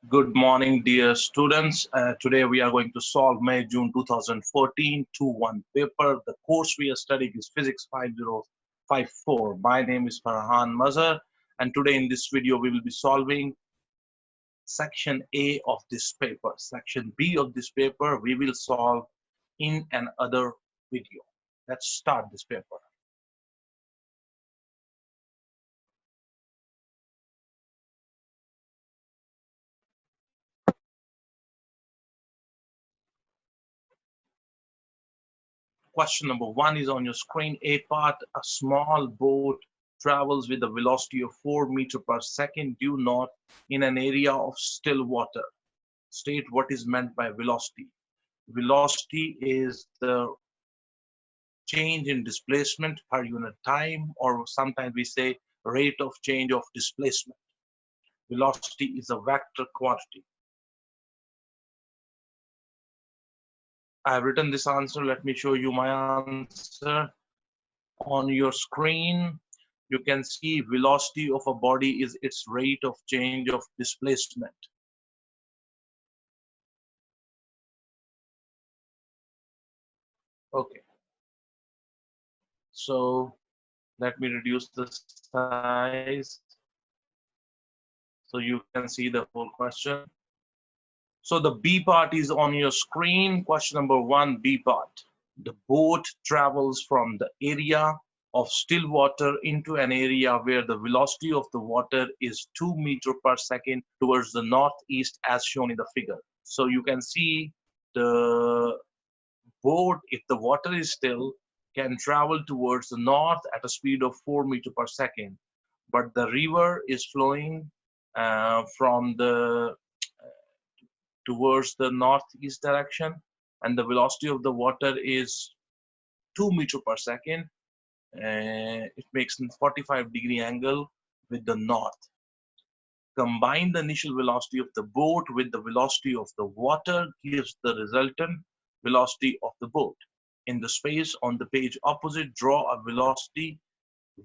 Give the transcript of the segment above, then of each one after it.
Good morning, dear students. Today we are going to solve May-June 2014 2-1 paper. The course we are studying is Physics 5054. My name is Ferhan Mazher, and today in this video we will be solving section A of this paper. Section B of this paper we will solve in another video. Let's start this paper. Question number 1 is on your screen. A part, a small boat travels with a velocity of 4 meters per second due north in an area of still water. State what is meant by velocity. Velocity is the change in displacement per unit time, or sometimes we say rate of change of displacement. Velocity is a vector quantity. I have written this answer. Let me show you my answer. On your screen, you can see velocity of a body is its rate of change of displacement. Okay. So let me reduce the size so you can see the whole question. So the B part is on your screen. Question number 1, B part. The boat travels from the area of still water into an area where the velocity of the water is 2 meters per second towards the northeast as shown in the figure. So you can see the boat, if the water is still, can travel towards the north at a speed of 4 meters per second. But the river is flowing from the towards the northeast direction, and the velocity of the water is 2 meters per second. It makes a 45-degree angle with the north. Combine the initial velocity of the boat with the velocity of the water gives the resultant velocity of the boat. In the space on the page opposite, draw a velocity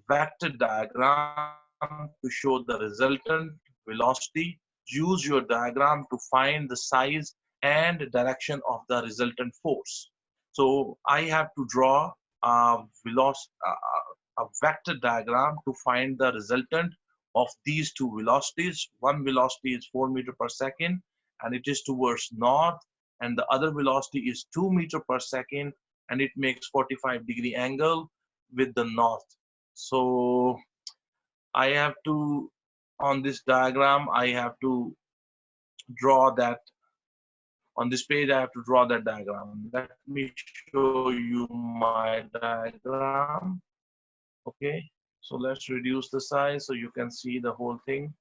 vector diagram to show the resultant velocity. Use your diagram to find the size and direction of the resultant force. So I have to draw a vector diagram to find the resultant of these two velocities. One velocity is 4 meters per second and it is towards north, and the other velocity is 2 meters per second and it makes 45-degree angle with the north. So I have to, on this diagram, I have to draw that. On this page, I have to draw that diagram. Let me show you my diagram. Okay, so let's reduce the size so you can see the whole thing.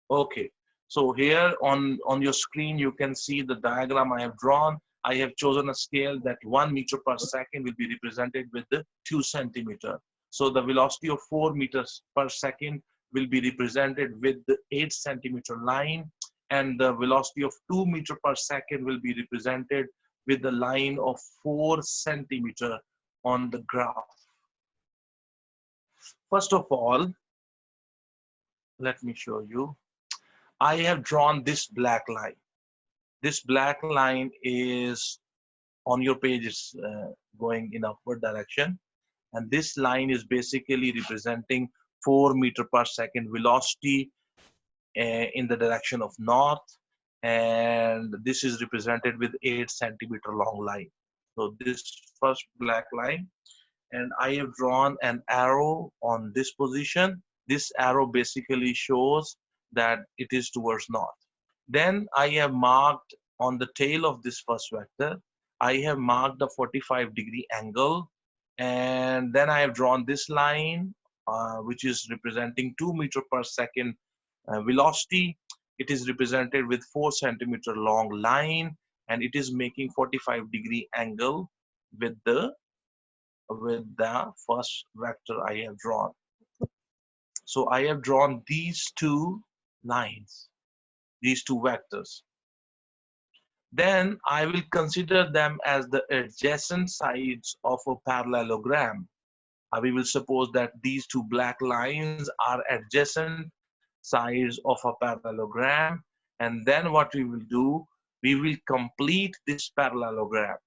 Okay, so here on your screen, you can see the diagram I have drawn. I have chosen a scale that 1 meter per second will be represented with the 2 centimeter. So the velocity of 4 meters per second will be represented with the 8 centimeter line, and the velocity of 2 meter per second will be represented with the line of 4 centimeter on the graph. First of all, let me show you. I have drawn this black line. This black line is on your page is going in upward direction, and this line is basically representing 4 meter per second velocity in the direction of north, and this is represented with 8 centimeter long line. So this first black line, and I have drawn an arrow on this position. This arrow basically shows that it is towards north. Then I have marked on the tail of this first vector, I have marked a 45-degree angle, and then I have drawn this line which is representing 2 meter per second velocity. It is represented with 4 centimeter long line, and it is making 45-degree angle with the first vector I have drawn. So I have drawn these two lines, these two vectors. Then I will consider them as the adjacent sides of a parallelogram. We will suppose that these two black lines are adjacent sides of a parallelogram, And then what we will do, we will complete this parallelogram.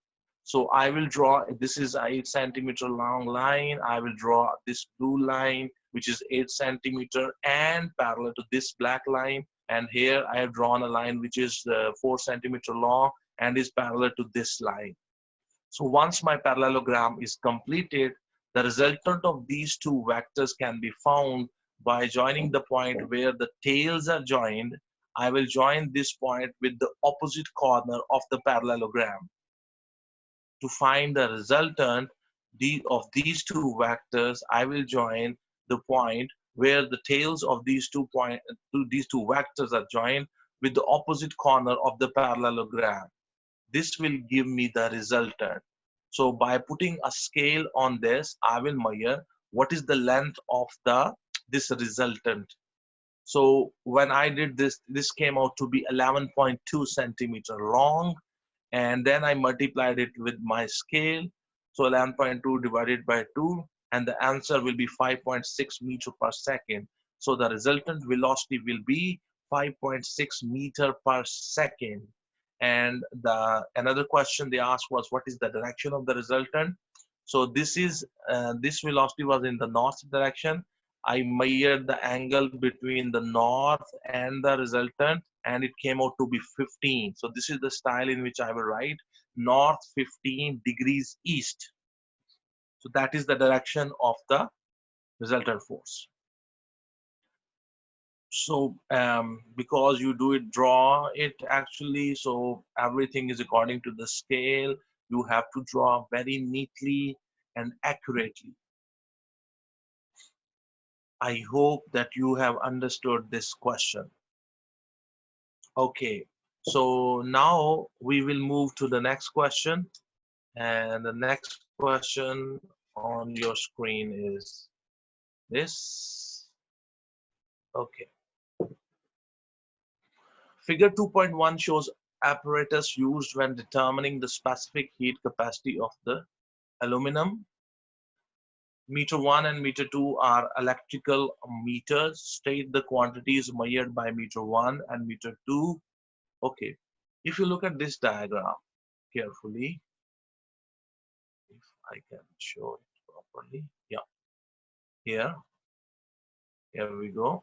So I will draw, this is a 8 centimeter long line. I will draw this blue line, which is 8 centimeter and parallel to this black line. And here I have drawn a line which is 4 centimeter long and is parallel to this line. So once my parallelogram is completed, the resultant of these two vectors can be found by joining the point where the tails are joined. I will join this point with the opposite corner of the parallelogram. To find the resultant of these two vectors, I will join the point where the tails of these two vectors are joined with the opposite corner of the parallelogram. This will give me the resultant. So by putting a scale on this, I will measure what is the length of this resultant. So when I did this, this came out to be 11.2 centimeter long, and then I multiplied it with my scale. So 11.2 divided by 2, and the answer will be 5.6 meter per second. So the resultant velocity will be 5.6 meter per second. And another question they asked was, what is the direction of the resultant? So this velocity was in the north direction. I measured the angle between the north and the resultant, and it came out to be 15. So this is the style in which I will write north 15 degrees east. So that is the direction of the resultant force. So because you do it, draw it actually, so everything is according to the scale. You have to draw very neatly and accurately. I hope that you have understood this question. Okay, so now we will move to the next question. And the next question on your screen is this. Okay. Figure 2.1 shows apparatus used when determining the specific heat capacity of the aluminum. Meter 1 and meter 2 are electrical meters. State the quantities measured by meter 1 and meter 2. Okay. If you look at this diagram carefully, if I can show it properly. Yeah. Here we go.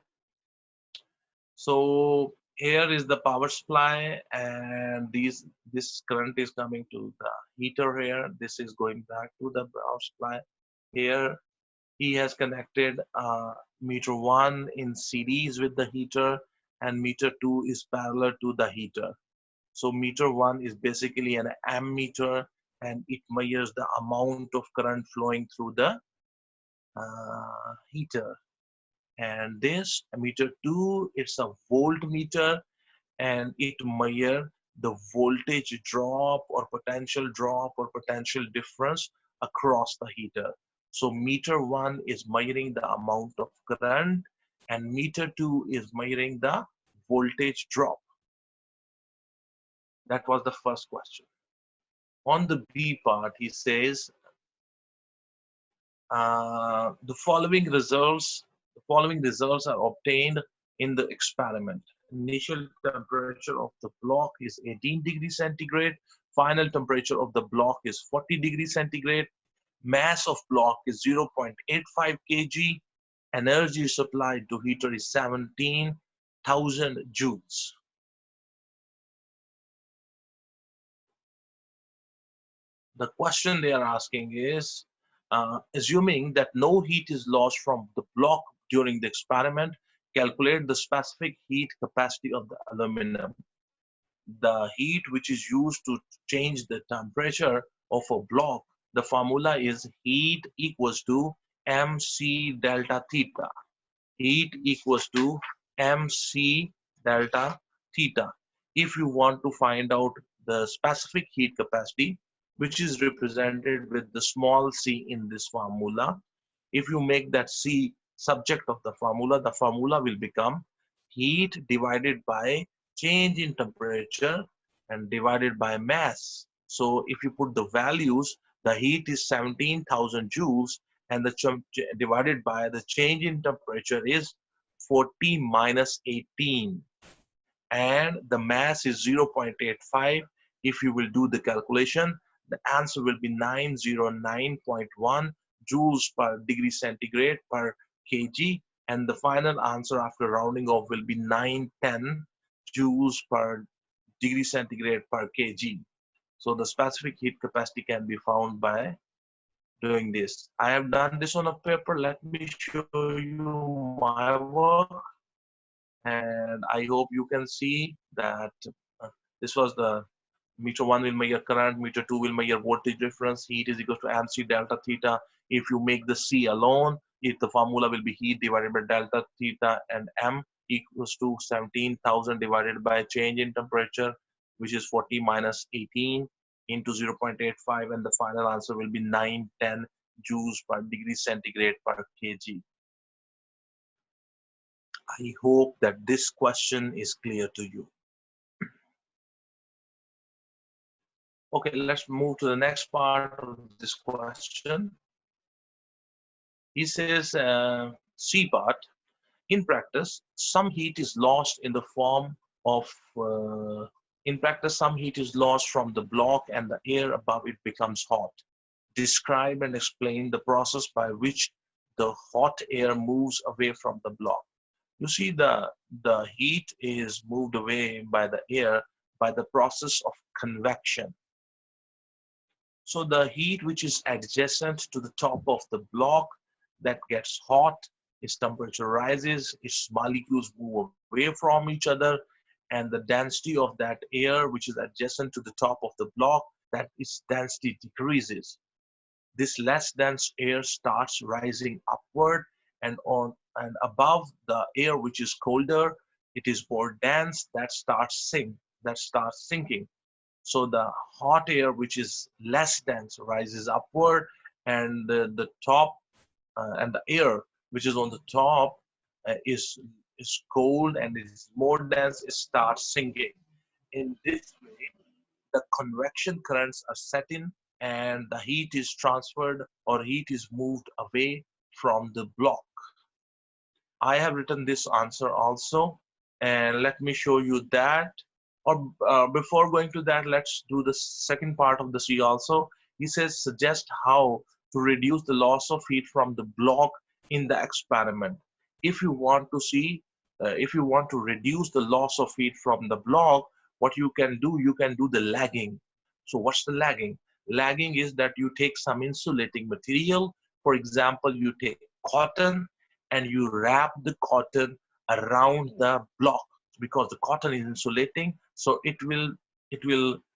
So here is the power supply, and this current is coming to the heater here. This is going back to the power supply. Here he has connected meter 1 in series with the heater, and meter 2 is parallel to the heater. So meter 1 is basically an ammeter, and it measures the amount of current flowing through the heater. And this meter 2, it's a voltmeter, and it measures the voltage drop or potential difference across the heater. So meter 1 is measuring the amount of current, and meter 2 is measuring the voltage drop. That was the first question. On the B part, he says the following results are obtained in the experiment. Initial temperature of the block is 18 degrees centigrade. Final temperature of the block is 40 degrees centigrade. Mass of block is 0.85 kg. Energy supplied to heater is 17,000 joules. The question they are asking is, assuming that no heat is lost from the block during the experiment, calculate the specific heat capacity of the aluminum. The heat which is used to change the temperature of a block, the formula is heat equals to mc delta theta. Heat equals to mc delta theta. If you want to find out the specific heat capacity, which is represented with the small c in this formula, if you make that c subject of the formula will become heat divided by change in temperature and divided by mass. So if you put the values, the heat is 17,000 joules, and the divided by the change in temperature is 40 minus 18. and the mass is 0.85. If you will do the calculation, the answer will be 909.1 joules per degree centigrade per kg, and the final answer after rounding off will be 910 joules per degree centigrade per kg. So the specific heat capacity can be found by doing this. I have done this on a paper. Let me show you my work, and I hope you can see that this was the meter 1 will measure current, meter 2 will measure voltage difference, heat is equal to mc delta theta. If you make the C alone, if the formula will be heat divided by delta theta, and M equals to 17,000 divided by change in temperature, which is 40 minus 18 into 0.85, and the final answer will be 910 joules per degree centigrade per kg. I hope that this question is clear to you. Okay, let's move to the next part of this question. He says, C part, in practice, some heat is lost in the form of, in practice, some heat is lost from the block and the air above it becomes hot. Describe and explain the process by which the hot air moves away from the block. You see, the heat is moved away by the air by the process of convection. So the heat which is adjacent to the top of the block that gets hot, its temperature rises, its molecules move away from each other, and the density of that air which is adjacent to the top of the block, that its density decreases. This less dense air starts rising upward, and on and above the air which is colder, it is more dense, that starts sinking. So the hot air, which is less dense, rises upward, and the top and the air, which is on the top, is cold and is more dense. It starts sinking. In this way, the convection currents are set in, and the heat is transferred or heat is moved away from the block. I have written this answer also, and let me show you that. Or before going to that, let's do the second part of the C also. He says, suggest how to reduce the loss of heat from the block in the experiment. If you want to see, if you want to reduce the loss of heat from the block, what you can do the lagging. So what's the lagging? Lagging is that you take some insulating material. For example, you take cotton and you wrap the cotton around the block, because the cotton is insulating, so it will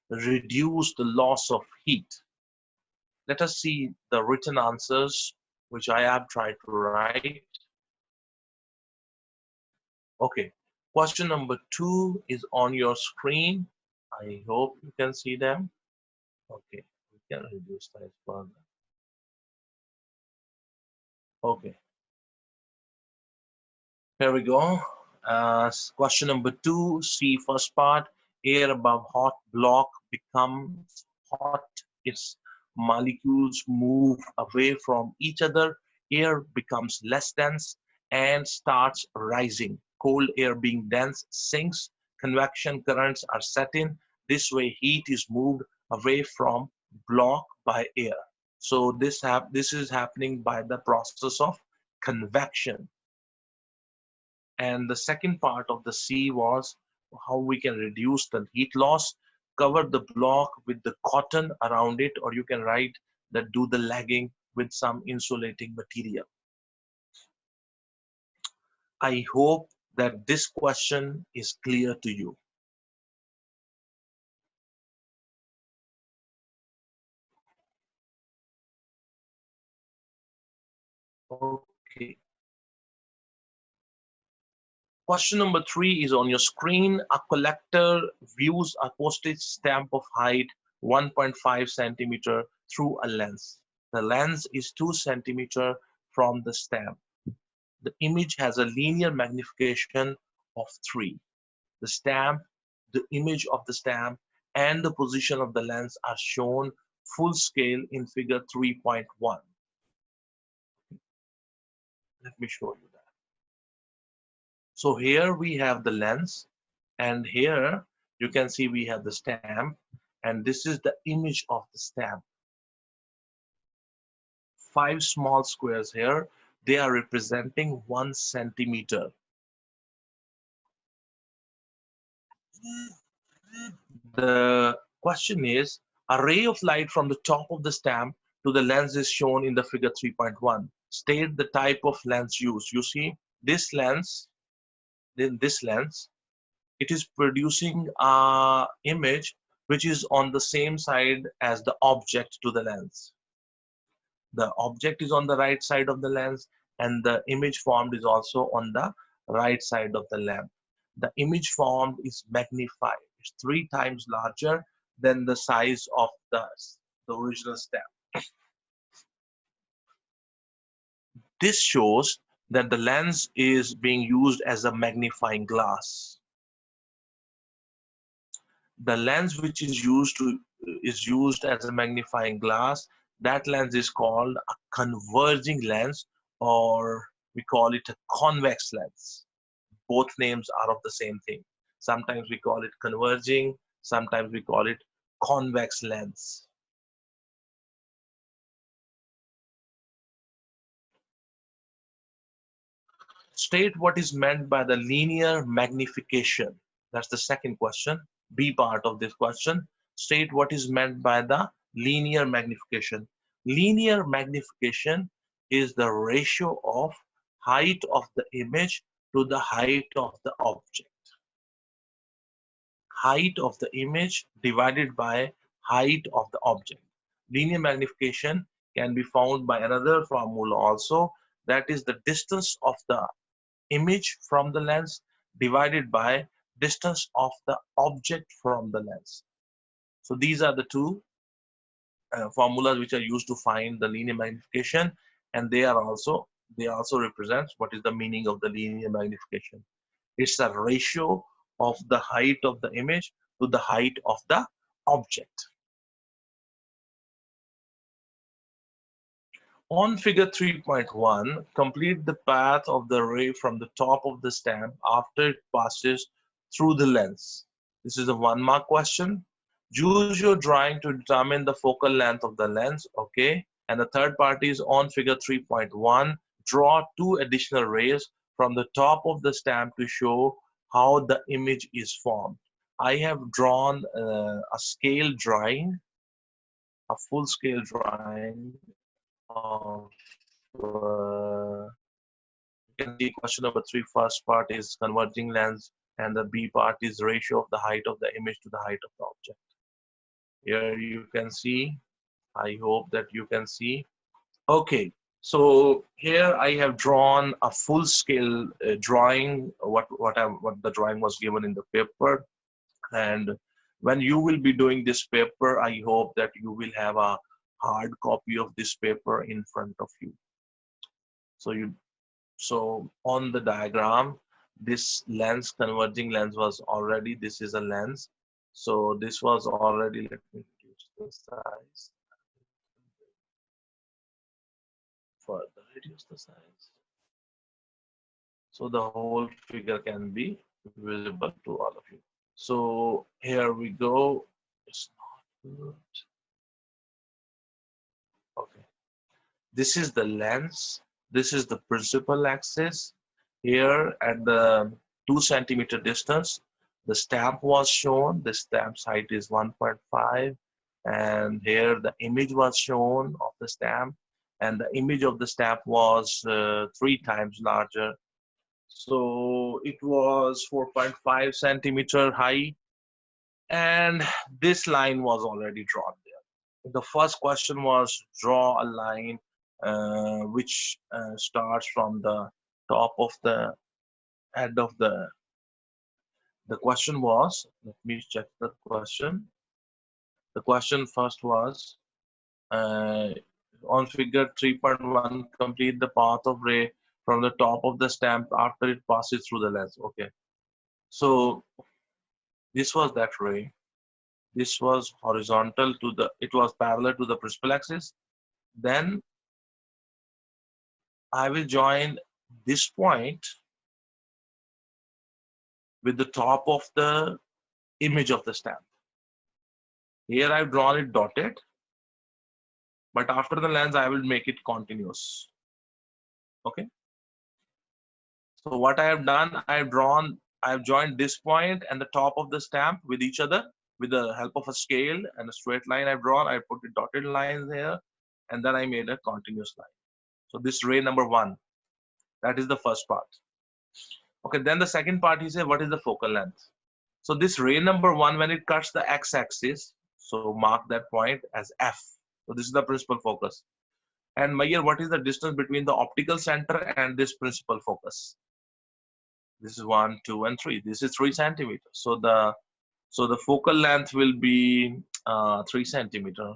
reduce the loss of heat. Let us see the written answers which I have tried to write. Okay, question number 2 is on your screen. I hope you can see them. Okay, we can reduce that further. Okay, here we go. Question number 2, C first part. Air above hot block becomes hot. Its molecules move away from each other. Air becomes less dense and starts rising. Cold air being dense sinks. Convection currents are set in. This way heat is moved away from block by air. So this is happening by the process of convection. And the second part of the C was how we can reduce the heat loss. Cover the block with the cotton around it, or you can write that do the lagging with some insulating material. I hope that this question is clear to you. Okay. Question number 3 is on your screen. A collector views a postage stamp of height 1.5 centimeter through a lens. The lens is 2 centimeter from the stamp. The image has a linear magnification of 3. The stamp, the image of the stamp, and the position of the lens are shown full scale in figure 3.1. Let me show you that. So here we have the lens, And here you can see we have the stamp, and this is the image of the stamp. 5 small squares here, they are representing 1 centimeter. The question is, a ray of light from the top of the stamp to the lens is shown in the figure 3.1. State the type of lens used. You see, this lens, it is producing a image which is on the same side as the object to the lens. The object is on the right side of the lens, and the image formed is also on the right side of the lamp. The image formed is magnified. It's 3 times larger than the size of the original stamp. This shows that the lens is being used as a magnifying glass. The lens which is used as a magnifying glass, that lens is called a converging lens, or we call it a convex lens. Both names are of the same thing. Sometimes we call it converging, sometimes we call it convex lens. State what is meant by the linear magnification. That's the second question, B part of this question. State what is meant by the linear magnification. Linear magnification is the ratio of height of the image to the height of the object. Height of the image divided by height of the object. Linear magnification can be found by another formula also, that is the distance of the image from the lens divided by distance of the object from the lens. So these are the two formulas which are used to find the linear magnification, and they also represent what is the meaning of the linear magnification. It's a ratio of the height of the image to the height of the object. On figure 3.1, complete the path of the ray from the top of the stamp after it passes through the lens. This is a 1-mark question. Use your drawing to determine the focal length of the lens, okay? And the third part is on figure 3.1, draw 2 additional rays from the top of the stamp to show how the image is formed. I have drawn a scale drawing, a full scale drawing of you can see question number 3, first part is converging lens, and the B part is ratio of the height of the image to the height of the object. Here you can see, I hope that you can see. Okay, so here I have drawn a full scale drawing, what the drawing was given in the paper. And when you will be doing this paper, I hope that you will have a hard copy of this paper in front of you. So on the diagram, this lens, converging lens, was already, this is a lens. So this was already, let me reduce the size. Further reduce the size. So the whole figure can be visible to all of you. So here we go. It's not good. Okay. This is the lens. This is the principal axis. Here at the 2 centimeter distance, the stamp was shown. The stamp's height is 1.5. And here the image was shown of the stamp. And the image of the stamp was 3 times larger. So it was 4.5 centimeter high. And this line was already drawn there. The first question was draw a line which starts from the top of the head of the question was, let me check the question. The question first was on figure 3.1, complete the path of ray from the top of the stamp after it passes through the lens. Okay, so this was that ray. This was horizontal to the, it was parallel to the principal axis. Then I will join this point with the top of the image of the stamp. Here I've drawn it dotted, but after the lens, I will make it continuous. Okay. So what I have done, I've joined this point and the top of the stamp with each other with the help of a scale and a straight line I've drawn. I put the dotted lines here, and then I made a continuous line. So this ray number 1, that is the first part. Okay, then the second part, he said, what is the focal length? So this ray number 1, when it cuts the x-axis, so mark that point as F. So this is the principal focus. And Meyer, what is the distance between the optical center and this principal focus? This is 1, 2, and 3. This is 3 centimeters. So the focal length will be 3 centimeter.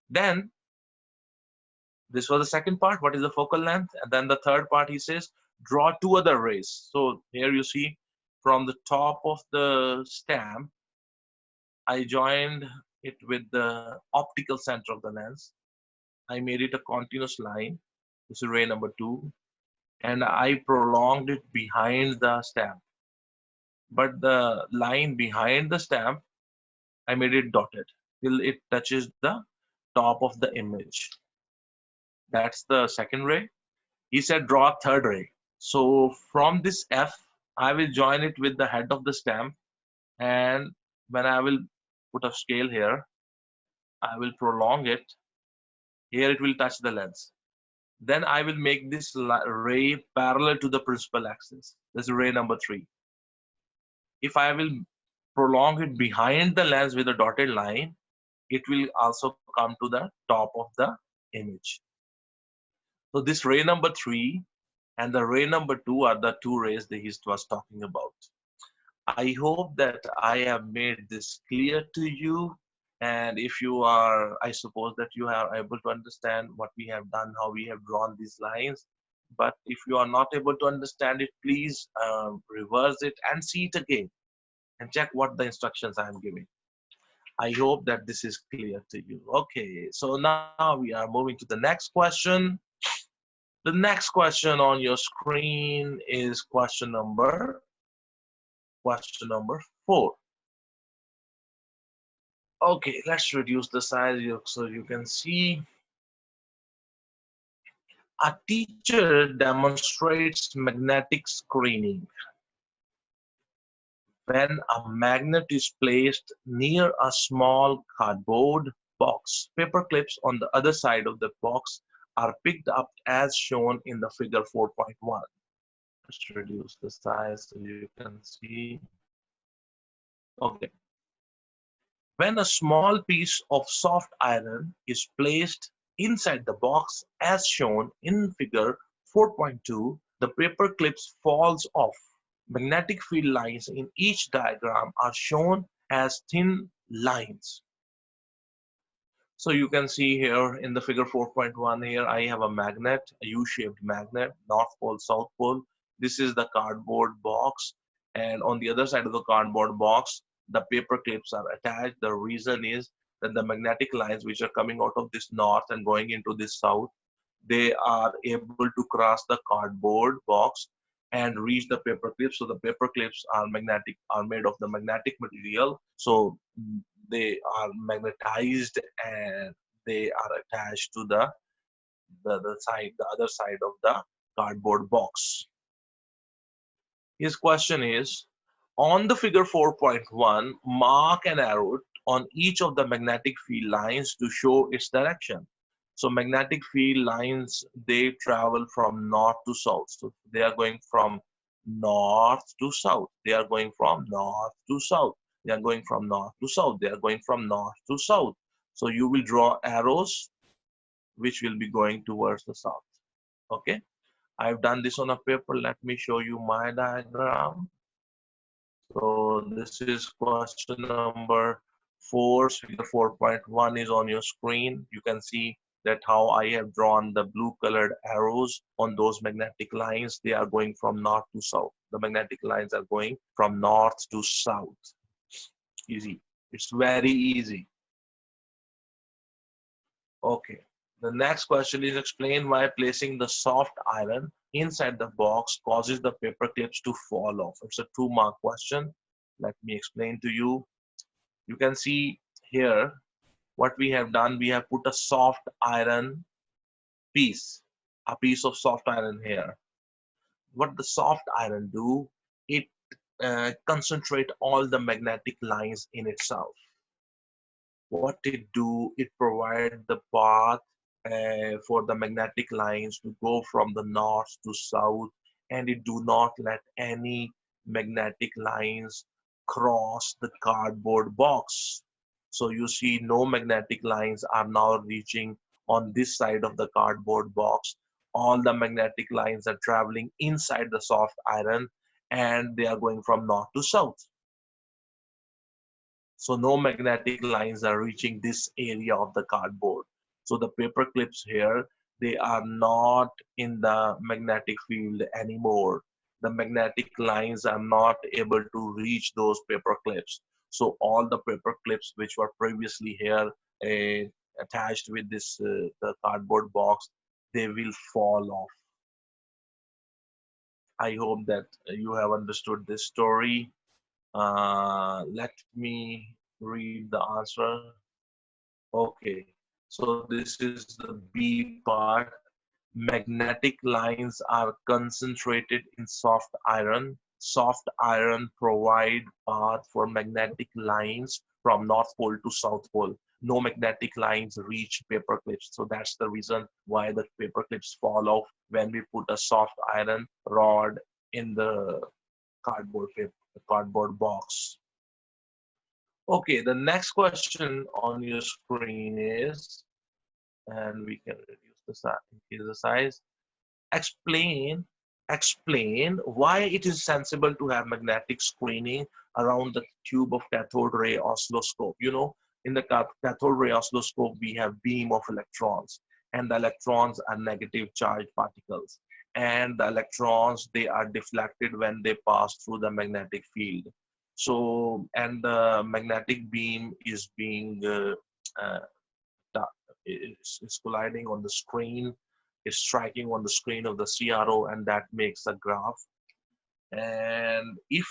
Then this was the second part. What is the focal length? And then the third part, he says, draw 2 other rays. So here you see from the top of the stamp, I joined it with the optical center of the lens. I made it a continuous line. This is ray number 2. And I prolonged it behind the stamp. But the line behind the stamp, I made it dotted till it touches the top of the image. That's the second ray. He said draw a third ray. So from this F, I will join it with the head of the stamp, and when I will put a scale here, I will prolong it. Here it will touch the lens. Then I will make this ray parallel to the principal axis. This is ray number 3. If I will prolong it behind the lens with a dotted line, it will also come to the top of the image. So this ray number 3 and the ray number 2 are the 2 rays that he was talking about. I hope that I have made this clear to you. And if you are, I suppose that you are able to understand what we have done, how we have drawn these lines. But if you are not able to understand it, please reverse it and see it again and check what the instructions I am giving. I hope that this is clear to you. Okay, so now we are moving to the next question. The next question on your screen is question number 4. Okay, let's reduce the size so you can see. A teacher demonstrates magnetic screening. When a magnet is placed near a small cardboard box, paper clips on the other side of the box are picked up as shown in the figure 4.1. Let's reduce the size so you can see. Okay. When a small piece of soft iron is placed inside the box as shown in figure 4.2, the paper clips falls off. Magnetic field lines in each diagram are shown as thin lines. So you can see here in the figure 4.1 here, I have a magnet, a U-shaped magnet, North Pole, South Pole. This is the cardboard box. And on the other side of the cardboard box, the paper clips are attached. The reason is that the magnetic lines which are coming out of this north and going into this south, they are able to cross the cardboard box and reach the paper clips. So the paper clips are made of the magnetic material. So they are magnetized and they are attached to the other side of the cardboard box. His question is, on the figure 4.1, mark an arrow on each of the magnetic field lines to show its direction. So magnetic field lines, they travel from north to south. So they are going from north to south. They are going from north to south. They are going from north to south. They are going from north to south. So you will draw arrows which will be going towards the south. Okay. I've done this on a paper. Let me show you my diagram. So this is question number 4. Figure 4.1 is on your screen. You can see that how I have drawn the blue colored arrows on those magnetic lines. They are going from north to south. The magnetic lines are going from north to south. Easy. It's very easy. Okay. The next question is, explain why placing the soft iron inside the box causes the paper clips to fall off? It's a 2-mark question. Let me explain to you. You can see here what we have done. We have put a soft iron piece, a piece of soft iron here. What the soft iron do? It concentrate all the magnetic lines in itself. What it do? It provide the path for the magnetic lines to go from the north to south, and it do not let any magnetic lines cross the cardboard box. So you see no magnetic lines are now reaching on this side of the cardboard box. All the magnetic lines are traveling inside the soft iron, and they are going from north to south. So no magnetic lines are reaching this area of the cardboard. So the paper clips here, they are not in the magnetic field anymore. The magnetic lines are not able to reach those paper clips. So all the paper clips which were previously here attached with this the cardboard box, they will fall off. I hope that you have understood this story. Let me read the answer. Okay, so this is the B part. Magnetic lines are concentrated in soft iron. Soft iron provide path for magnetic lines from North Pole to South Pole. No magnetic lines reach paper clips. So that's the reason why the paper clips fall off when we put a soft iron rod in the cardboard box. Okay, the next question on your screen is, and we can reduce the size, increase the size. Explain, explain why it is sensible to have magnetic screening around the tube of cathode ray oscilloscope. You know, in the cathode ray oscilloscope, we have beam of electrons, and the electrons are negative charged particles. And the electrons, they are deflected when they pass through the magnetic field. So, and the magnetic beam is being uh, is colliding on the screen, is striking on the screen of the CRO, and that makes a graph. And if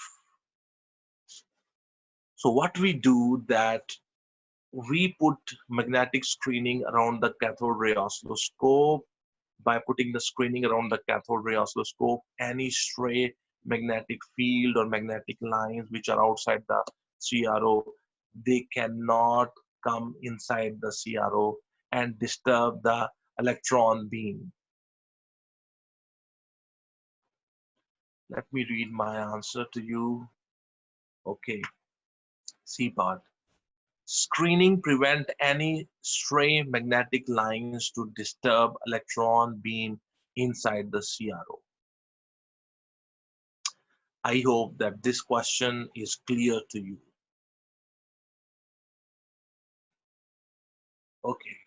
so, what we do that we put magnetic screening around the cathode ray oscilloscope. By putting the screening around the cathode ray oscilloscope, any stray magnetic field or magnetic lines which are outside the CRO, they cannot come inside the CRO and disturb the electron beam. Let me read my answer to you. Okay, C part. Screening prevent any stray magnetic lines to disturb electron beam inside the CRO. I hope that this question is clear to you. Okay.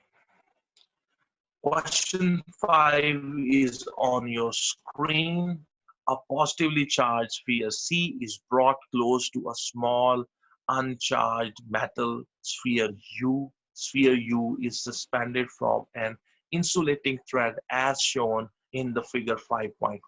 Question 5 is on your screen. A positively charged sphere C is brought close to a small uncharged metal sphere U. Sphere U is suspended from an insulating thread as shown in the figure 5.1.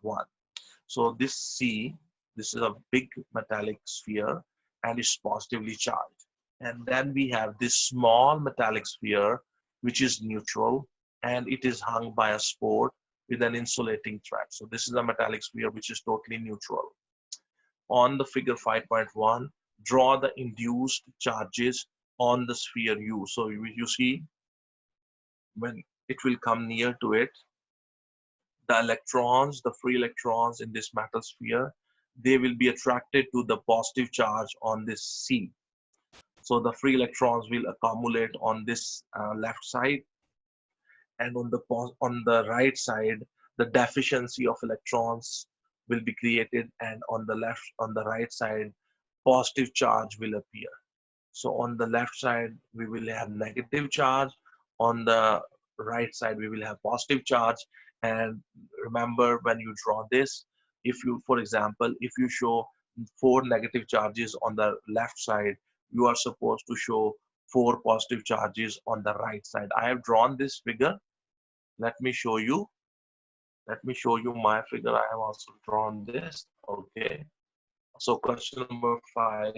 So this C, this is a big metallic sphere and it's positively charged. And then we have this small metallic sphere, which is neutral, and it is hung by a support with an insulating thread. So this is a metallic sphere which is totally neutral. On the figure 5.1, draw the induced charges on the sphere U. So you see when it will come near to it, the electrons, the free electrons in this metal sphere, they will be attracted to the positive charge on this C. So the free electrons will accumulate on this left side, and on the right side, the deficiency of electrons will be created, and on the right side, positive charge will appear. So on the left side, we will have negative charge. On the right side, we will have positive charge. And remember, when you draw this, if you, for example, if you show 4 negative charges on the left side, you are supposed to show 4 positive charges on the right side. I have drawn this figure. Let me show you. Let me show you my figure. I have also drawn this. Okay. So question number 5,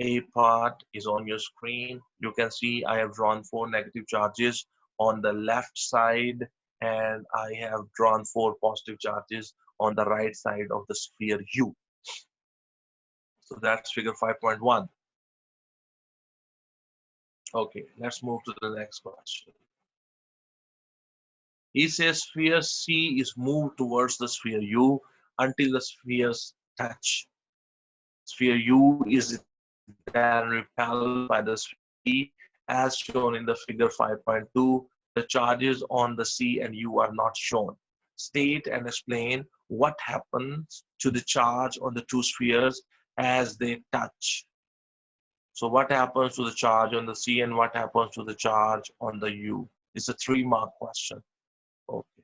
A part is on your screen. You can see I have drawn 4 negative charges on the left side, and I have drawn 4 positive charges on the right side of the sphere U. So that's figure 5.1. Okay, let's move to the next question. He says sphere C is moved towards the sphere U until the spheres touch. Sphere U is then repelled by the sphere C as shown in the figure 5.2. The charges on the C and U are not shown. State and explain what happens to the charge on the two spheres as they touch. So what happens to the charge on the C and what happens to the charge on the U? It's a 3-mark question. Okay.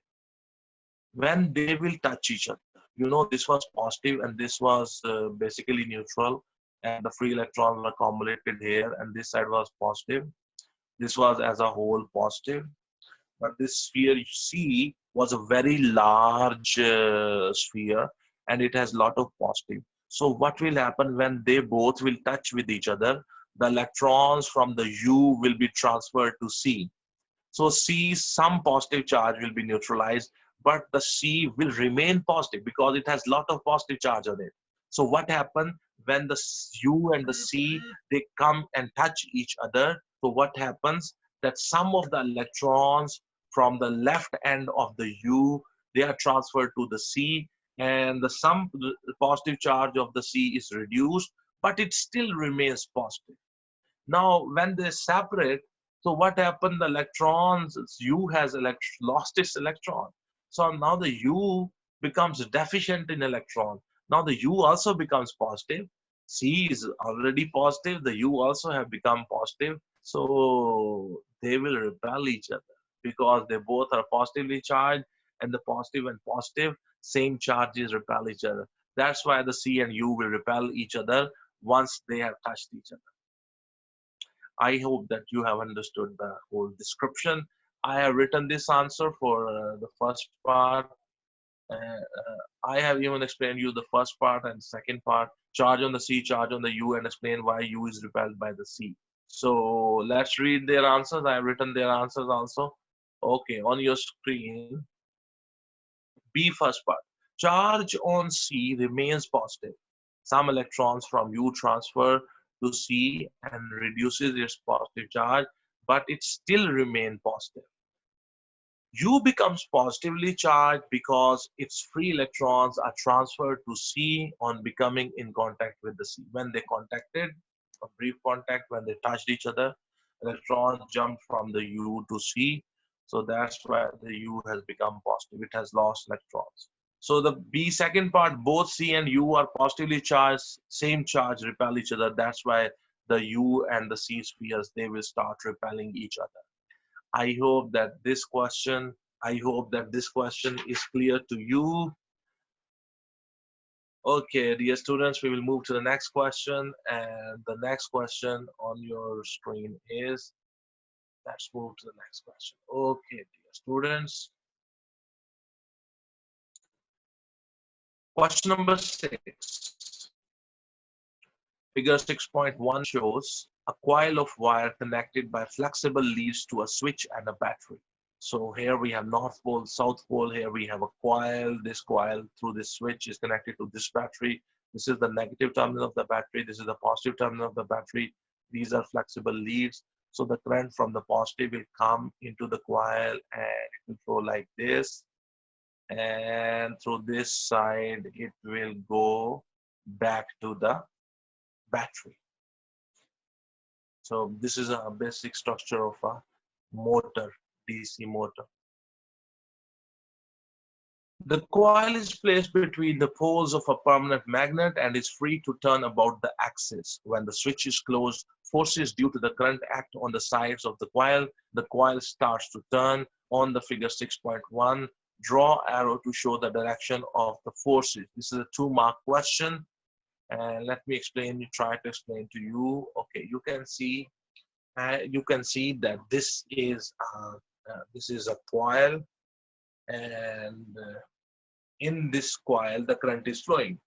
When they will touch each other, you know, this was positive and this was basically neutral, and the free electrons were accumulated here, and this side was positive. This was as a whole positive, but this sphere C was a very large sphere, and it has a lot of positive. So what will happen when they both will touch with each other? The electrons from the U will be transferred to C. So C, some positive charge will be neutralized, but the C will remain positive because it has a lot of positive charge on it. So what happens when the U and the C, they come and touch each other? So what happens that some of the electrons from the left end of the U, they are transferred to the C, and the positive charge of the C is reduced, but it still remains positive. Now, when they separate, so what happened? The electrons, U has lost its electron. So now the U becomes deficient in electron. Now the U also becomes positive. C is already positive. The U also have become positive. So they will repel each other because they both are positively charged, and the positive and positive, same charges repel each other. That's why the C and U will repel each other once they have touched each other. I hope that you have understood the whole description. I have written this answer for the first part. I have even explained you the first part and second part. Charge on the C, charge on the U, and explain why U is repelled by the C. So let's read their answers. I have written their answers also. Okay, on your screen, B first part. Charge on C remains positive. Some electrons from U transfer to C and reduces its positive charge, but it still remains positive. U becomes positively charged because its free electrons are transferred to C on becoming in contact with the C. When they contacted, a brief contact, when they touched each other, electrons jumped from the U to C. So that's why the U has become positive. It has lost electrons. So the B second part, both C and U are positively charged, same charge repel each other. That's why the U and the C spheres, they will start repelling each other. I hope that this question, I hope that this question is clear to you. Okay, dear students, we will move to the next question, and the next question on your screen is, let's move to the next question. Okay, dear students, question number 6. Figure 6.1 shows a coil of wire connected by flexible leads to a switch and a battery. So here we have North Pole, South Pole. Here we have a coil. This coil through this switch is connected to this battery. This is the negative terminal of the battery. This is the positive terminal of the battery. These are flexible leads. So the current from the positive will come into the coil and it will flow like this. And through this side, it will go back to the battery. So this is a basic structure of a motor, DC motor. The coil is placed between the poles of a permanent magnet and is free to turn about the axis. When the switch is closed, forces due to the current act on the sides of the coil starts to turn. On the figure 6.1, draw arrow to show the direction of the forces. This is a 2-mark question. And let me try to explain to you. Okay, you can see that this is a coil, and in this coil, the current is flowing.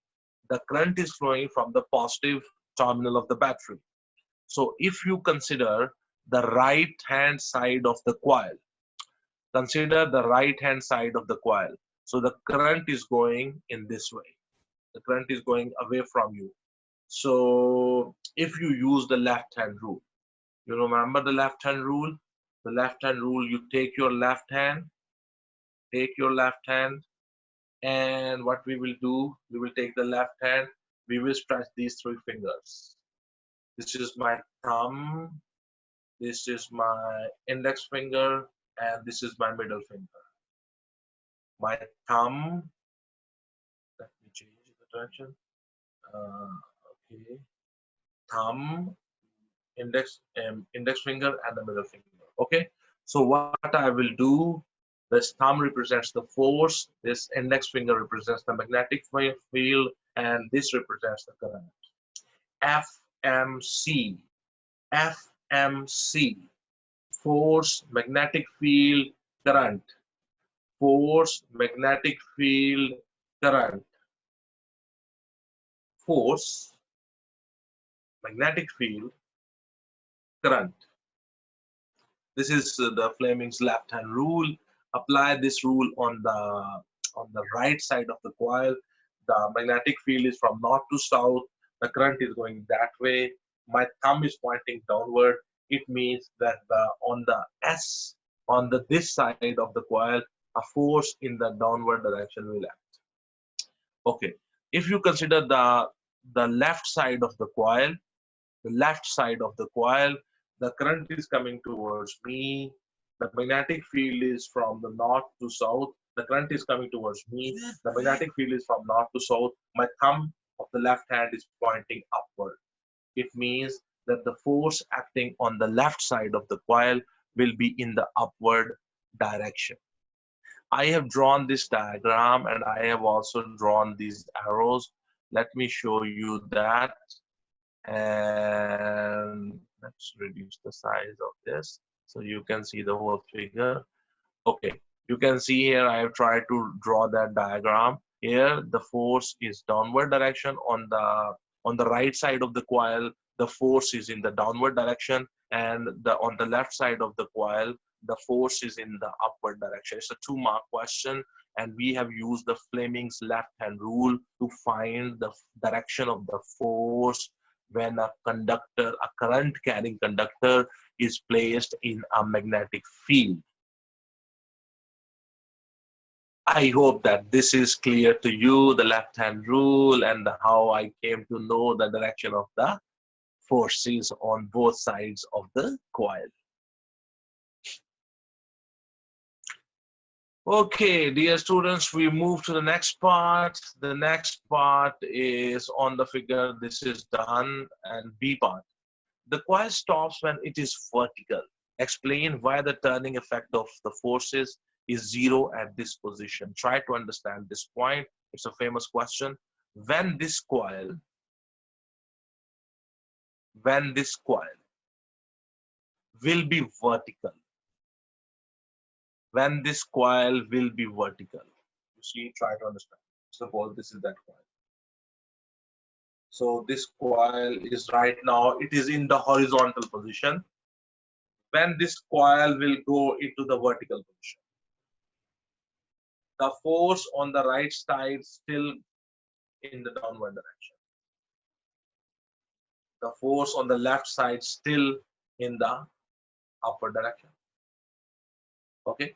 The current is flowing from the positive terminal of the battery. So if you consider the right hand side of the coil, consider the right hand side of the coil. So the current is going in this way. The current is going away from you. So if you use the left hand rule, you remember the left hand rule? The left hand rule, you take your left hand, and what we will do, we will take the left hand, we will stretch these three fingers. This is my thumb, this is my index finger, and this is my middle finger. My thumb, let me change the direction. Okay, thumb, index finger, and the middle finger. Okay, so what I will do, this thumb represents the force, this index finger represents the magnetic field, and this represents the current. FMC, FMC, force, magnetic field, current. Force, magnetic field, current. Force, magnetic field, current. This is the Fleming's left hand rule. Apply this rule on the right side of the coil. The magnetic field is from north to south. The current is going that way. My thumb is pointing downward. It means that on the S, on this side of the coil, a force in the downward direction will act. Okay. If you consider the left side of the coil, the current is coming towards me. The magnetic field is from the north to south. The current is coming towards me. The magnetic field is from north to south. My thumb of the left hand is pointing upward. It means that the force acting on the left side of the coil will be in the upward direction. I have drawn this diagram and I have also drawn these arrows. Let me show you that. And let's reduce the size of this so you can see the whole figure. Okay, you can see here I have tried to draw that diagram. Here the force is downward direction. On the right side of the coil, the force is in the downward direction, and on the left side of the coil, the force is in the upward direction. It's a 2-mark question, and we have used the Fleming's left hand rule to find the direction of the force when a current carrying conductor is placed in a magnetic field. I hope that this is clear to you, the left hand rule, and how I came to know the direction of the forces on both sides of the coil. Okay, dear students, we move to the next part. The next part is on the figure. This is done. And B part. The coil stops when it is vertical. Explain why the turning effect of the forces is zero at this position. Try to understand this point. It's a famous question. When this coil will be vertical, when this coil will be vertical. You see, try to understand. Suppose this is that coil. So this coil is right now, it is in the horizontal position. When this coil will go into the vertical position, the force on the right side still in the downward direction. The force on the left side still in the upward direction. Okay.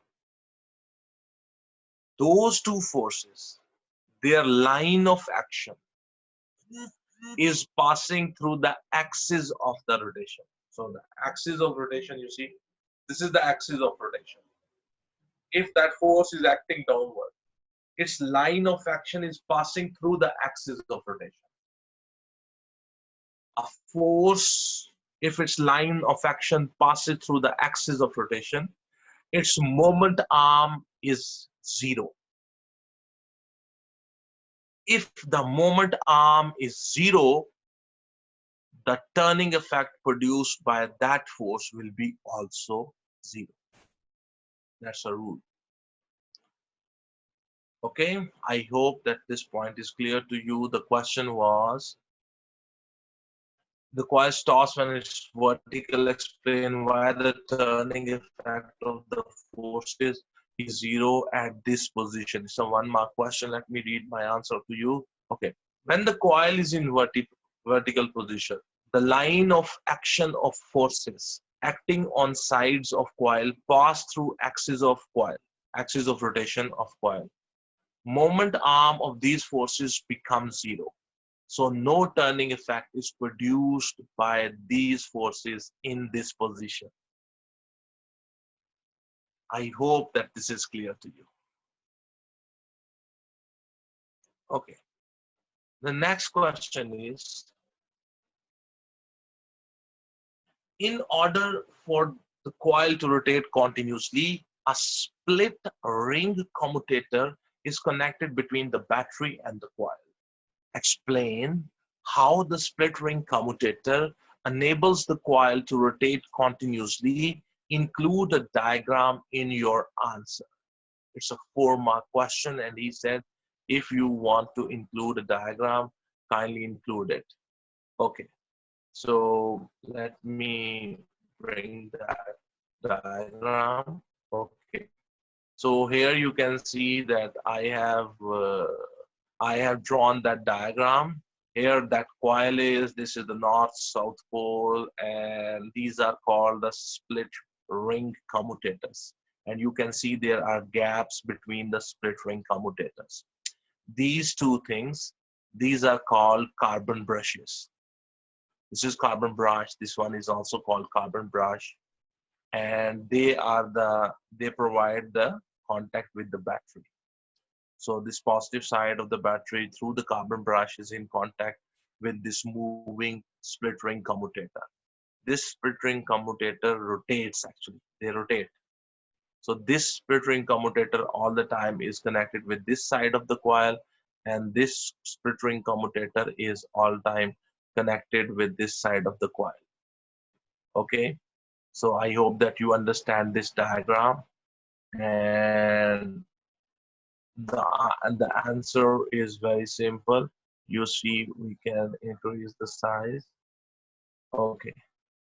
Those two forces, their line of action is passing through the axis of the rotation. So the axis of rotation, you see, this is the axis of rotation. If that force is acting downward, its line of action is passing through the axis of rotation. A force, if its line of action passes through the axis of rotation, its moment arm is zero. If the moment arm is zero, the turning effect produced by that force will be also zero. That's a rule. Okay, I hope that this point is clear to you. The question was, the coil stops when it's vertical. Explain why the turning effect of the forces is zero at this position. It's a 1 mark question. Let me read my answer to you. Okay. When the coil is in vertical position, the line of action of forces acting on sides of coil pass through axis of rotation of coil. Moment arm of these forces becomes zero. So no turning effect is produced by these forces in this position. I hope that this is clear to you. Okay. The next question is, in order for the coil to rotate continuously, a split ring commutator is connected between the battery and the coil. Explain how the split ring commutator enables the coil to rotate continuously. Include a diagram in your answer. It's a 4 mark question, and he said, if you want to include a diagram, kindly include it. Okay, so let me bring that diagram. Okay, so here you can see that I have drawn that diagram. Here that coil is, this is the north south pole, and these are called the split ring commutators. And you can see there are gaps between the split ring commutators. These two things, these are called carbon brushes. This is carbon brush. This one is also called carbon brush. And they provide the contact with the battery. So this positive side of the battery through the carbon brush is in contact with this moving split ring commutator. This split ring commutator rotates actually. They rotate. So this split ring commutator all the time is connected with this side of the coil, and this split ring commutator is all time connected with this side of the coil. Okay. So I hope that you understand this diagram, and the answer is very simple. You see, we can increase the size. Okay,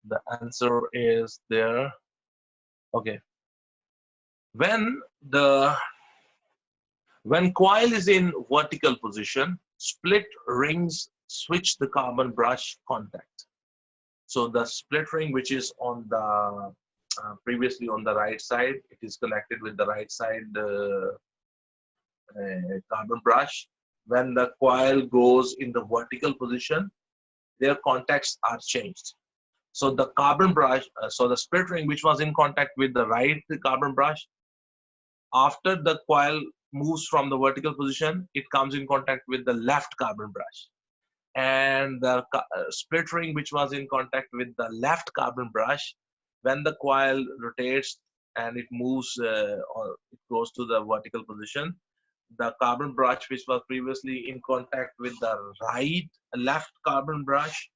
the answer is there. Okay, when the when coil is in vertical position, split rings switch the carbon brush contact. So the split ring, which is on the previously on the right side, it is connected with the right side carbon brush. When the coil goes in the vertical position, their contacts are changed. So the carbon brush, so the split ring which was in contact with the right carbon brush, after the coil moves from the vertical position, it comes in contact with the left carbon brush. And the split ring which was in contact with the left carbon brush, when the coil rotates and it moves or it goes to the vertical position, the carbon brush which was previously in contact with the left carbon brush,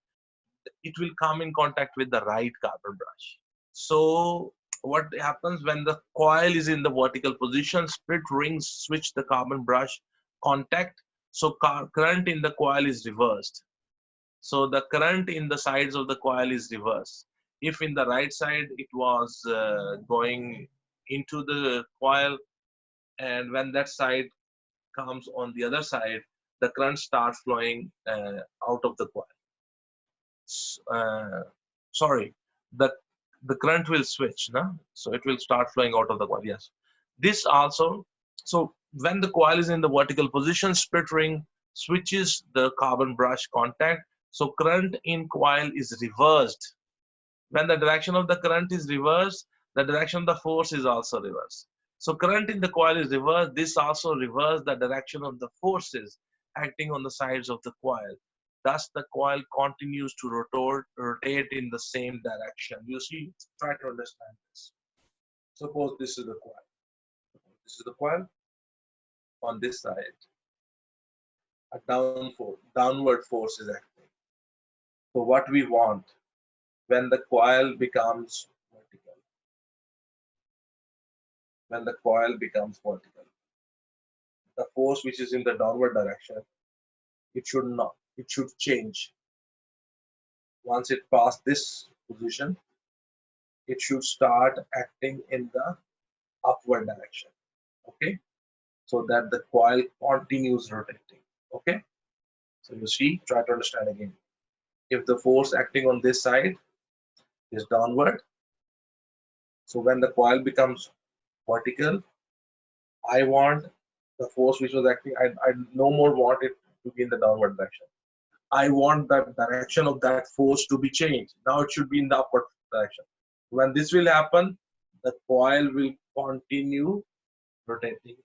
it will come in contact with the right carbon brush. So what happens when the coil is in the vertical position, split rings switch the carbon brush contact, so current in the coil is reversed. So the current in the sides of the coil is reversed. If in the right side it was going into the coil, and when that side comes on the other side, the current starts flowing out of the coil. Uh, Sorry, the current will switch, no? So it will start flowing out of the coil. Yes, this also. So when the coil is in the vertical position, split ring switches the carbon brush contact. So current in coil is reversed. When the direction of the current is reversed, the direction of the force is also reversed. So current in the coil is reversed. This also reverses the direction of the forces acting on the sides of the coil. Thus, the coil continues to rotate in the same direction. You see, try to understand this. Suppose this is the coil. This is the coil. On this side, a downward force is acting. So what we want when the coil becomes vertical, when the coil becomes vertical. the force which is in the downward direction, it should not, it should change. Once it passed this position, it should start acting in the upward direction. Okay, so that the coil continues rotating. Okay, so you see, try to understand again. If the force acting on this side is downward, so when the coil becomes vertical, I want the force which was acting, I no more want it to be in the downward direction. I want the direction of that force to be changed. Now it should be in the upward direction. When this will happen, the coil will continue rotating.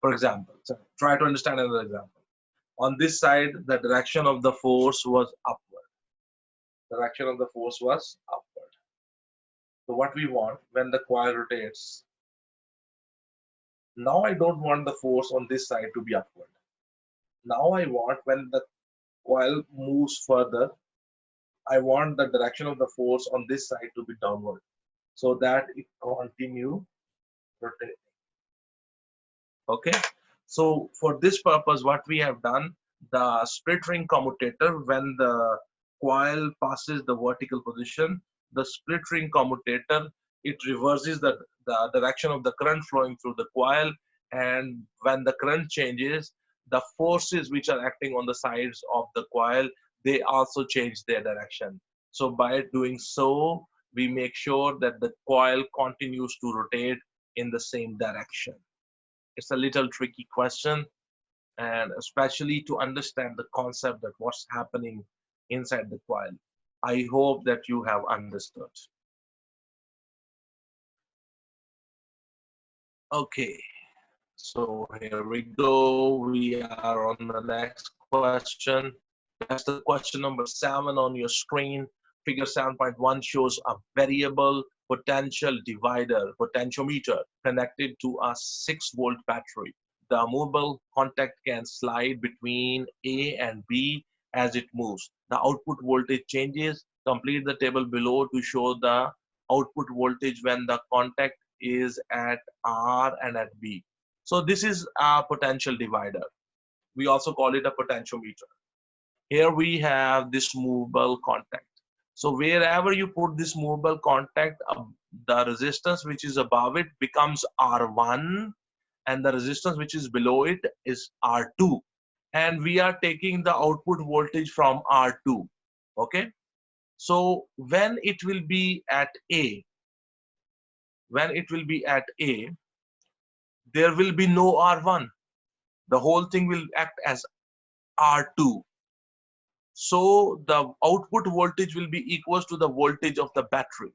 For example, so try to understand another example. On this side, the direction of the force was upward. The direction of the force was upward. So what we want when the coil rotates, now I don't want the force on this side to be upward. Now I want when the coil moves further, I want the direction of the force on this side to be downward so that it continue rotating. Okay, so for this purpose, what we have done, the split ring commutator, when the coil passes the vertical position, the split ring commutator, it reverses the direction of the current flowing through the coil, and when the current changes, the forces which are acting on the sides of the coil, they also change their direction. So by doing so, we make sure that the coil continues to rotate in the same direction. It's a little tricky question, and especially to understand the concept that what's happening inside the coil. I hope that you have understood. Okay, so here we go. We are on the next question. That's the question number 7 on your screen. Figure 7.1 shows a variable potential divider, potentiometer, connected to a 6-volt battery. The movable contact can slide between A and B as it moves. The output voltage changes. Complete the table below to show the output voltage when the contact is at R and at B. So this is a potential divider. We also call it a potentiometer. Here we have this movable contact. So wherever you put this movable contact, the resistance which is above it becomes R1, and the resistance which is below it is R2. And we are taking the output voltage from R2. Okay. So when it will be at A, there will be no R1. The whole thing will act as R2. So the output voltage will be equals to the voltage of the battery.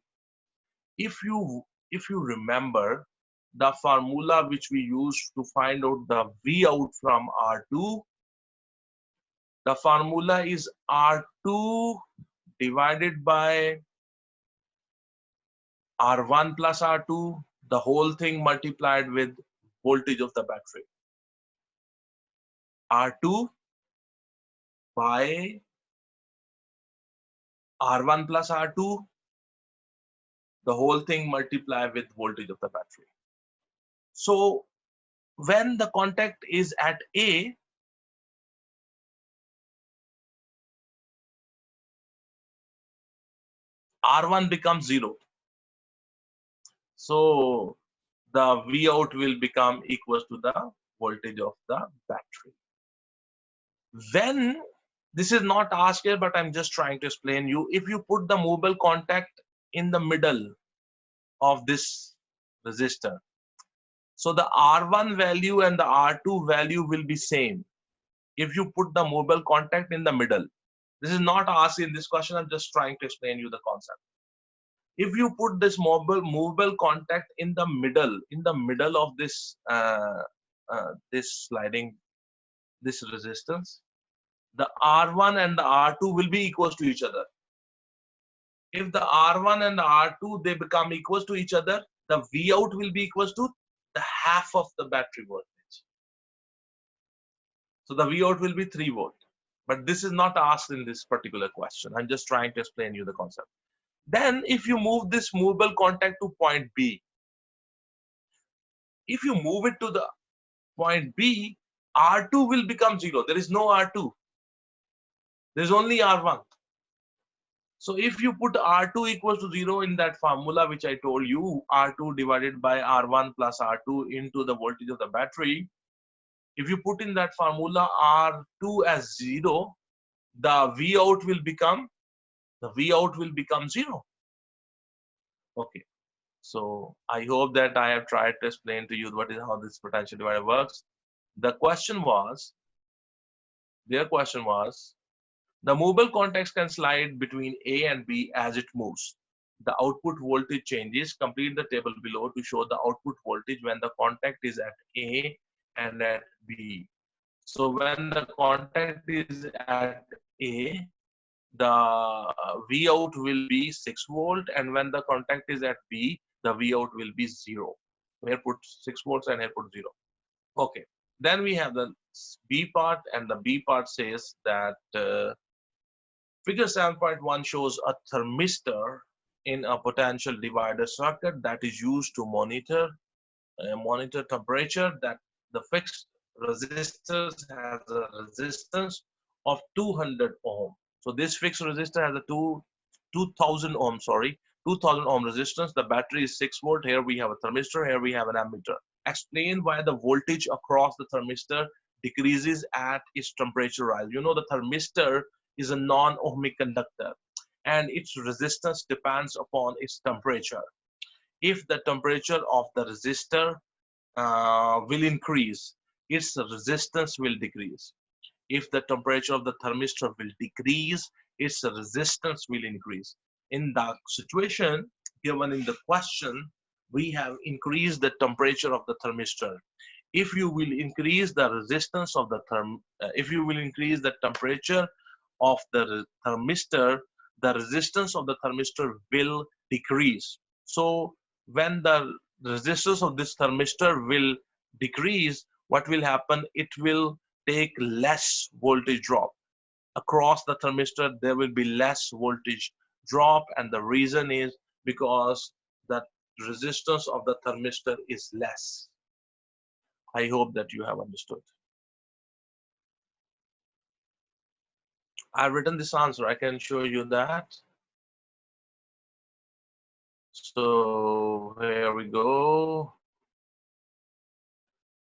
If you remember the formula which we use to find out the V out from R2, the formula is R2 divided by R1 plus R2, the whole thing multiplied with voltage of the battery. R2 by R1 plus R2, the whole thing multiplied with voltage of the battery. So when the contact is at A, R1 becomes 0. So the V out will become equals to the voltage of the battery. When, this is not asked here, but I'm just trying to explain you, if you put the movable contact in the middle of this resistor, so the R1 value and the R2 value will be same if you put the movable contact in the middle. This is not asked in this question, I'm just trying to explain you the concept. If you put this movable contact in the middle of this this resistance, the R1 and the R2 will be equals to each other. If the R1 and the R2 they become equals to each other, the V out will be equals to the half of the battery voltage. So the V out will be 3 volt. But this is not asked in this particular question. I'm just trying to explain you the concept. Then if you move this movable contact to point B, if you move it to the Point B, R2 will become 0. There is no R2. There is only R1. So if you put R2 equals to 0 in that formula which I told you, R2 divided by R1 plus R2 into the voltage of the battery, if you put in that formula R2 as 0, the V out will become 0. Okay. So I hope that I have tried to explain to you how this potential divider works. The question was, their question was, the movable contacts can slide between A and B as it moves. The output voltage changes. Complete the table below to show the output voltage when the contact is at A and at B. So when the contact is at A, the V out will be 6 volt, and when the contact is at B, the V out will be 0. Here put 6 volts and here put 0. Okay. Then we have the B part, and the B part says that figure 7.1 shows a thermistor in a potential divider circuit that is used to monitor temperature. That the fixed resistors has a resistance of 200 ohm. So this fixed resistor has a 2000 ohm, 2000 ohm resistance. The battery is 6 volt. Here we have a thermistor. Here we have an ammeter. Explain why the voltage across the thermistor decreases at its temperature rise. You know, the thermistor is a non-ohmic conductor, and its resistance depends upon its temperature. If the temperature of the resistor will increase, its resistance will decrease. If the temperature of the thermistor will decrease, its resistance will increase. In the situation given in the question, we have increased the temperature of the thermistor. If you will increase the resistance of the if you will increase the temperature of the thermistor, the resistance of the thermistor will decrease. So when the resistance of this thermistor will decrease, what will happen? It will take less voltage drop. Across the thermistor, there will be less voltage drop, and the reason is because the resistance of the thermistor is less. I hope that you have understood. I've written this answer. I can show you that. So here we go.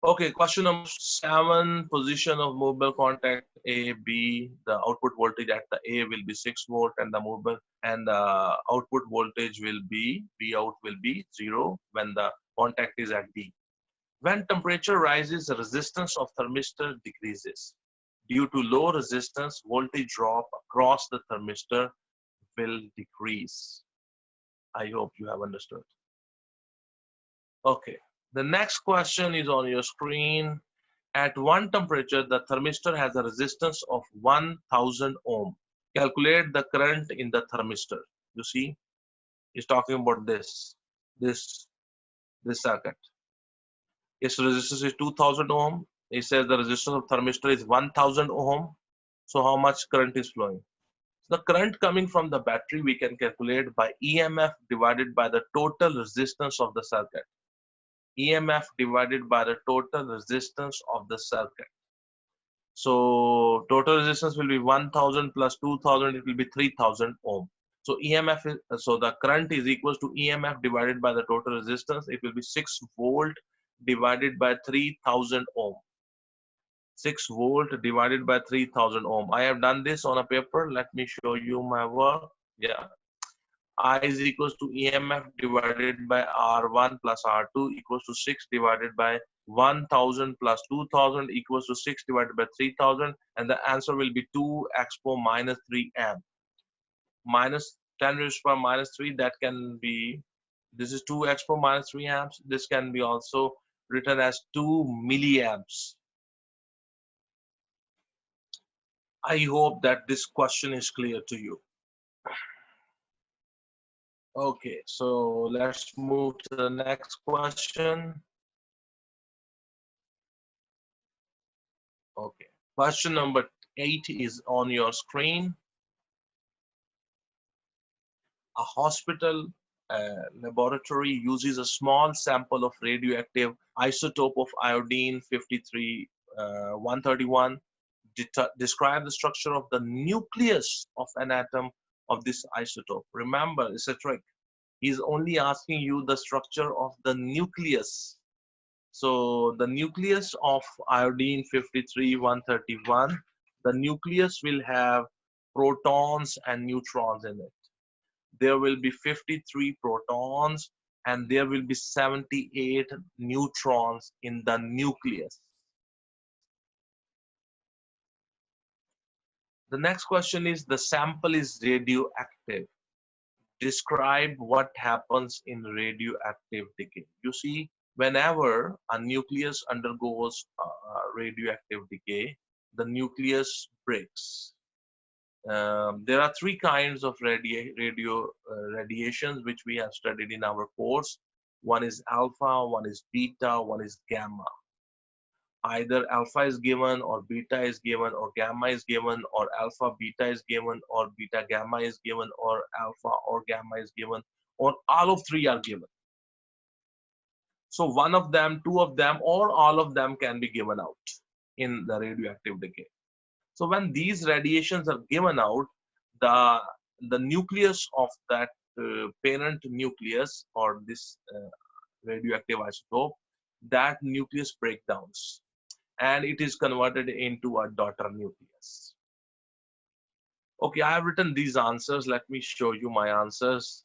Okay, question number 7, position of movable contact A, B. The output voltage at the A will be 6 volt, and the output voltage will be, V out will be 0 when the contact is at B. When temperature rises, the resistance of thermistor decreases. Due to low resistance, voltage drop across the thermistor will decrease. I hope you have understood. Okay, the next question is on your screen. At one temperature, the thermistor has a resistance of 1000 ohm. Calculate the current in the thermistor. You see, he's talking about this circuit. Its resistance is 2000 ohm. He says the resistance of thermistor is 1000 ohm. So how much current is flowing? The current coming from the battery we can calculate by EMF divided by the total resistance of the circuit. EMF divided by the total resistance of the circuit. So total resistance will be 1000 plus 2000, it will be 3000 ohm. So the current is equals to EMF divided by the total resistance. It will be 6 volt divided by 3000 ohm. 6 volt divided by 3000 ohm. I have done this on a paper. Let me show you my work. Yeah. I is equals to EMF divided by R1 plus R2 equals to 6 divided by 1000 plus 2000 equals to 6 divided by 3000, and the answer will be 2 expo minus 3 amp. Minus 10 raised to power minus 3, that can be, this is 2 expo minus 3 amps. This can be also written as 2 milliamps. I hope that this question is clear to you. Okay, so let's move to the next question. Okay, question number 8 is on your screen. A hospital laboratory uses a small sample of radioactive isotope of iodine 53 131. Describe the structure of the nucleus of an atom of this isotope. Remember, it's a trick. He's only asking you the structure of the nucleus. So the nucleus of iodine 53 131, the nucleus will have protons and neutrons in it. There will be 53 protons and there will be 78 neutrons in the nucleus. The next question is, the sample is radioactive. Describe what happens in radioactive decay. You see, whenever a nucleus undergoes radioactive decay, the nucleus breaks. There are three kinds of radiations which we have studied in our course. One is alpha, one is beta, one is gamma. Either alpha is given or beta is given or gamma is given or alpha beta is given or beta gamma is given or alpha or gamma is given or all of three are given. So one of them, two of them, or all of them can be given out in the radioactive decay. So when these radiations are given out, the nucleus of that parent nucleus or this radioactive isotope, that nucleus breakdowns and it is converted into a daughter nucleus. Okay, I have written these answers. Let me show you my answers.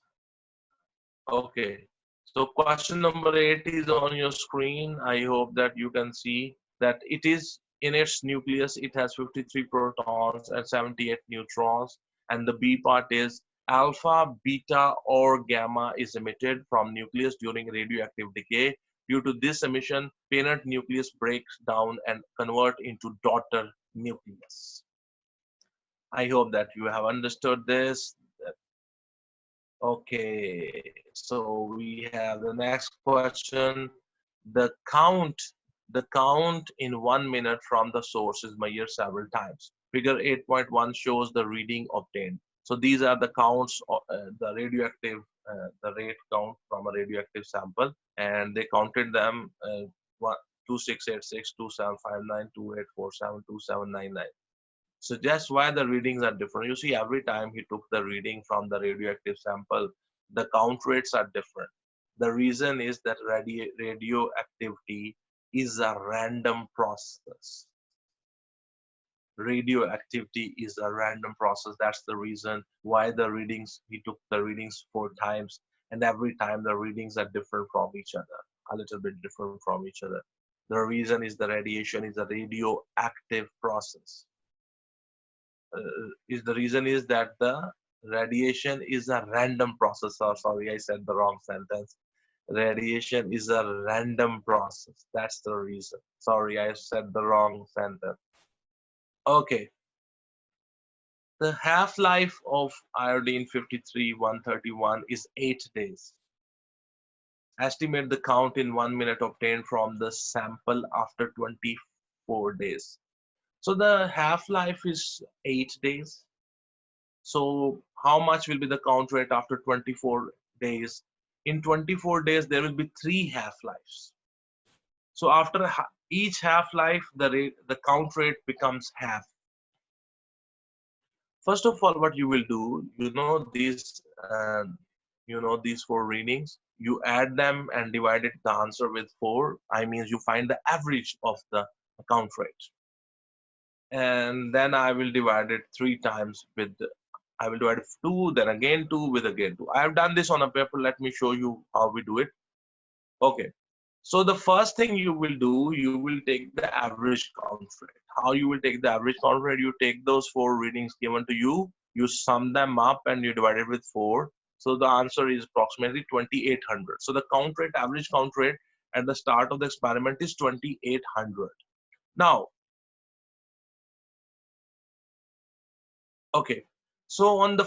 Okay, so question number 8 is on your screen. I hope that you can see that it is in its nucleus, it has 53 protons and 78 neutrons. And the B part is alpha, beta, or gamma is emitted from nucleus during radioactive decay. Due to this emission, parent nucleus breaks down and convert into daughter nucleus. I hope that you have understood this. Okay, so we have the next question. The count, the count in 1 minute from the source is measured several times. Figure 8.1 shows the reading obtained. So these are the counts, the radioactive, the rate count from a radioactive sample, and they counted them 2686, 2759, 2847, 2799. So just why the readings are different. You see, every time he took the reading from the radioactive sample, the count rates are different. The reason is that radioactivity is a random process. Radioactivity is a random process. That's the reason why the readings, he took the readings 4 times, and every time the readings are different from each other, a little bit different from each other. The reason is the radiation is a radioactive process. Is the reason is that the radiation is a random process. Oh, sorry, I said the wrong sentence. Radiation is a random process. That's the reason. Sorry, I said the wrong sentence. Okay. The half-life of iodine 53 131 is 8 days. Estimate the count in 1 minute obtained from the sample after 24 days. So the half-life is 8 days. So how much will be the count rate after 24 days? In 24 days, there will be 3 half-lives. So after each half-life, the count rate becomes half. First of all, what you will do, these 4 readings, you add them and divide it, the answer with 4. I mean, you find the average of the count rate. And then I will divide it 3 times with I will divide 2, then again 2 with again 2. I have done this on a paper. Let me show you how we do it. Okay. So the first thing you will do, you will take the average count rate. How you will take the average count rate? You take those 4 readings given to you sum them up and you divide it with 4. So the answer is approximately 2800. So the count rate, average count rate at the start of the experiment is 2800. Now, okay. So on the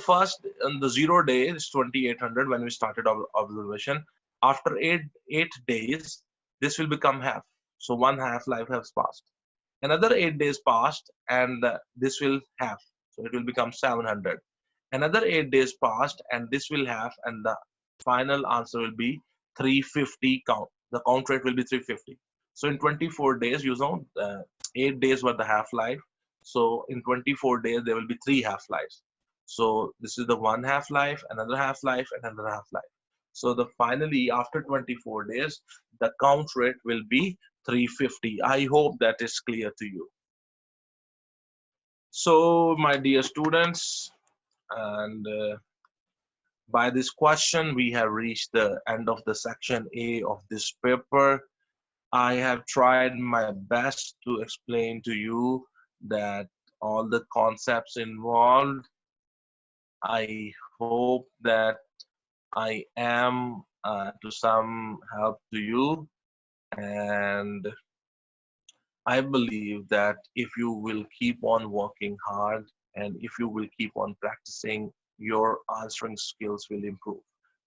0 day, it's 2800 when we started our observation. After eight days, this will become half. So one half life has passed. Another 8 days passed, and this will half. So it will become 700. Another 8 days passed, and this will half, and the final answer will be 350 count. The count rate will be 350. So in 24 days, 8 days were the half-life. So in 24 days, there will be 3 half-lives. So this is the one half-life, another half-life, and another half-life. So the finally, after 24 days, the count rate will be 350. I hope that is clear to you. So my dear students, and by this question, we have reached the end of the section A of this paper. I have tried my best to explain to you that all the concepts involved. I hope that I am to some help to you, and I believe that if you will keep on working hard and if you will keep on practicing, your answering skills will improve.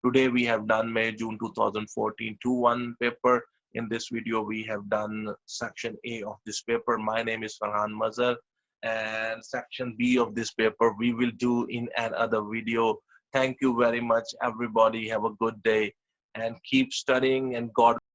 Today we have done May June 2014 2-1 paper. In this video we have done section A of this paper. My name is Ferhan Mazher, and section B of this paper we will do in another video. Thank you very much everybody. Have a good day and keep studying, and God